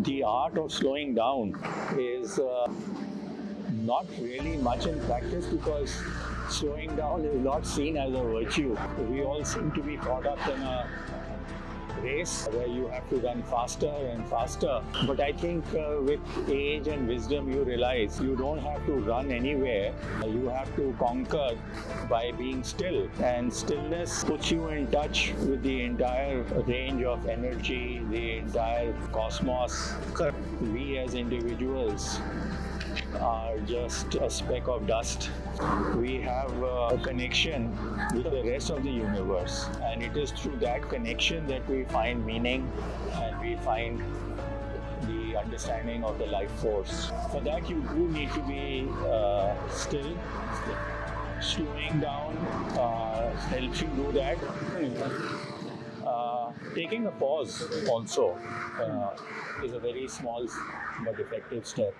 the art of slowing down is not really much in practice because slowing down is not seen as a virtue. We all seem to be caught up in a race where you have to run faster and faster. But I think with age and wisdom, you realize you don't have to run anywhere. You have to conquer by being still. And stillness puts you in touch with the entire range of energy, the entire cosmos. We as individuals are just a speck of dust. We have a connection with the rest of the universe, and it is through that connection that we find meaning and we find the understanding of the life force. For that, you do need to be still. Slowing down helps you do that. Taking a pause also is a very small but effective step.